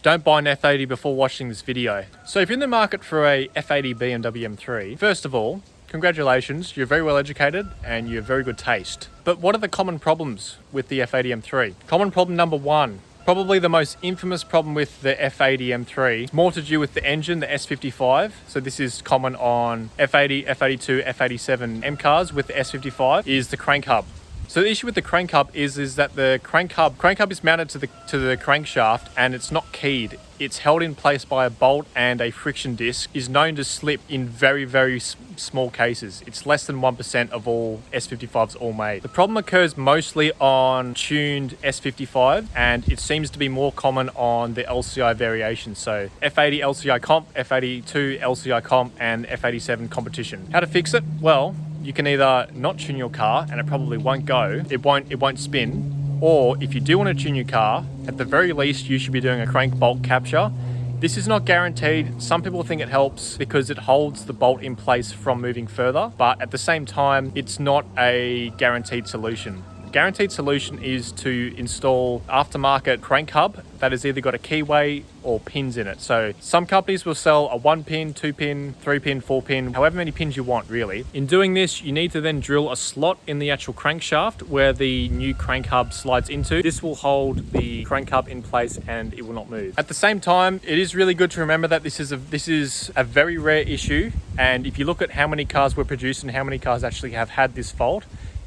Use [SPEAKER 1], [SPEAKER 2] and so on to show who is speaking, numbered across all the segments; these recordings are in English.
[SPEAKER 1] don't buy an F80 before watching this video. So if you're in the market for a F80 BMW M3, first of all, congratulations, you're very well educated and you have very good taste. But what are the common problems with the F80 M3? Common problem number one, probably the most infamous problem with the F80 M3, it's more to do with the engine, the S55. So this is common on F80, F82, F87 M cars with the S55, is the crank hub. So the issue with the crank hub is that the crank hub is mounted to the crankshaft and it's not keyed. It's held in place by a bolt, and a friction disc is known to slip in very, very small cases. It's less than 1% of all S55s all made. The problem occurs mostly on tuned S55, and it seems to be more common on the LCI variations. So F80 LCI comp, F82 LCI comp, and F87 competition. How to fix it? Well, you can either not tune your car and it probably won't go, it won't spin, or if you do want to tune your car, at the very least you should be doing a crank bolt capture. This is not guaranteed. Some people think it helps because it holds the bolt in place from moving further, but at the same time it's not a guaranteed solution. Guaranteed solution is to install aftermarket crank hub that has either got a keyway or pins in it. So some companies will sell a 1 pin, 2 pin, 3 pin, 4 pin, however many pins you want really. In doing this, you need to then drill a slot in the actual crankshaft where the new crank hub slides into. This will hold the crank hub in place and it will not move. At the same time, it is really good to remember that this is a very rare issue, and if you look at how many cars were produced and how many cars actually have had this fault,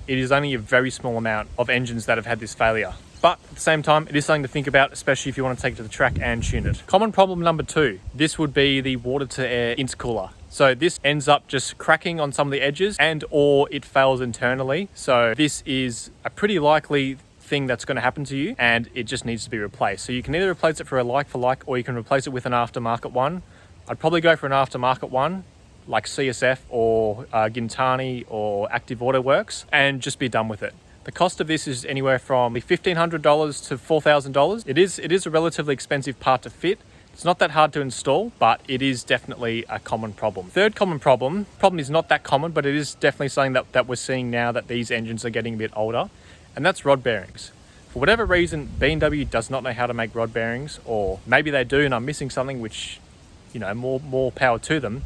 [SPEAKER 1] it is only a very small amount of engines that have had this failure. But at the same time, it is something to think about, especially if you want to take it to the track and tune it. Common problem number two, this would be the water to air intercooler. So this ends up just cracking on some of the edges and or it fails internally. So this is a pretty likely thing that's going to happen to you, and it just needs to be replaced. So you can either replace it for like, or you can replace it with an aftermarket one. I'd probably go for an aftermarket one, like CSF or Gintani or Active Auto Works, and just be done with it. The cost of this is anywhere from $1,500 to $4,000. It is a relatively expensive part to fit. It's not that hard to install, but it is definitely a common problem. Third common problem is not that common, but it is definitely something that we're seeing now that these engines are getting a bit older, and that's rod bearings. For whatever reason, BMW does not know how to make rod bearings, or maybe they do and I'm missing something, which, more power to them.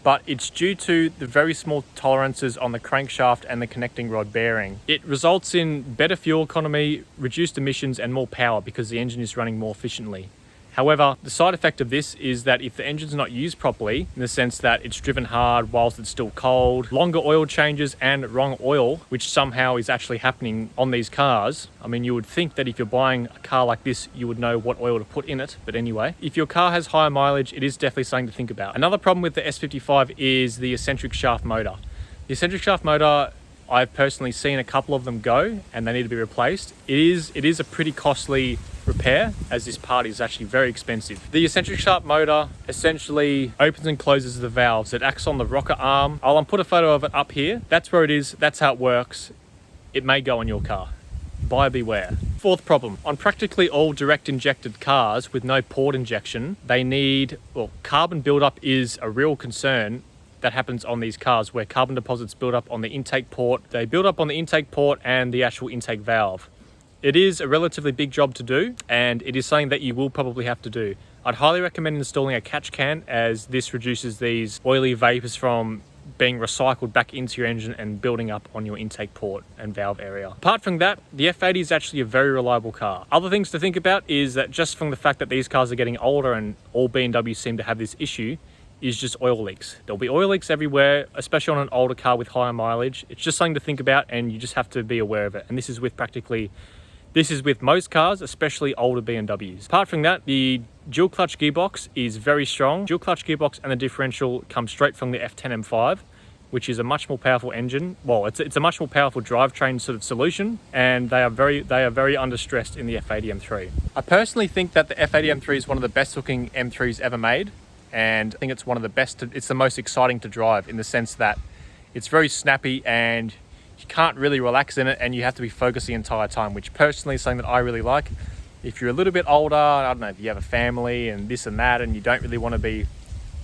[SPEAKER 1] But it's due to the very small tolerances on the crankshaft and the connecting rod bearing. It results in better fuel economy, reduced emissions, and more power because the engine is running more efficiently. However, the side effect of this is that if the engine's not used properly, in the sense that it's driven hard whilst it's still cold, longer oil changes and wrong oil, which somehow is actually happening on these cars. I mean, you would think that if you're buying a car like this, you would know what oil to put in it. But anyway, if your car has higher mileage, it is definitely something to think about. Another problem with the S55 is the eccentric shaft motor. The eccentric shaft motor, I've personally seen a couple of them go and they need to be replaced. It is a pretty costly repair, as this part is actually very expensive. The eccentric shaft motor essentially opens and closes the valves. It acts on the rocker arm. I'll put a photo of it up here. That's where it is. That's how it works. It may go on your car. Buyer beware. Fourth problem, on practically all direct injected cars with no port injection, carbon buildup is a real concern that happens on these cars, where carbon deposits build up on the intake port. They build up on the intake port and the actual intake valve. It is a relatively big job to do, and it is something that you will probably have to do. I'd highly recommend installing a catch can, as this reduces these oily vapors from being recycled back into your engine and building up on your intake port and valve area. Apart from that, the F80 is actually a very reliable car. Other things to think about is that just from the fact that these cars are getting older and all BMWs seem to have this issue, is just oil leaks. There'll be oil leaks everywhere, especially on an older car with higher mileage. It's just something to think about, and you just have to be aware of it. And this is with most cars, especially older BMWs. Apart from that, the dual clutch gearbox is very strong. Dual clutch gearbox and the differential come straight from the F10 M5, which is a much more powerful engine. Well, it's a much more powerful drivetrain sort of solution, and they are very understressed in the F80 M3. I personally think that the F80 M3 is one of the best looking M3s ever made, and I think it's one of the best. It's the most exciting to drive, in the sense that it's very snappy and you can't really relax in it, and you have to be focused the entire time, which personally is something that I really like. If you're a little bit older, I don't know, if you have a family and this and that, and you don't really want to be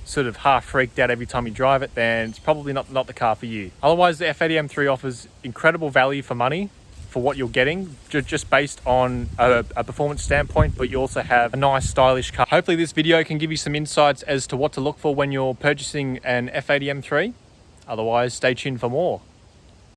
[SPEAKER 1] sort of half freaked out every time you drive it, then it's probably not the car for you. Otherwise, the F80 M3 offers incredible value for money for what you're getting, just based on a performance standpoint, but you also have a nice stylish car. Hopefully this video can give you some insights as to what to look for when you're purchasing an F80 M3. Otherwise, stay tuned for more.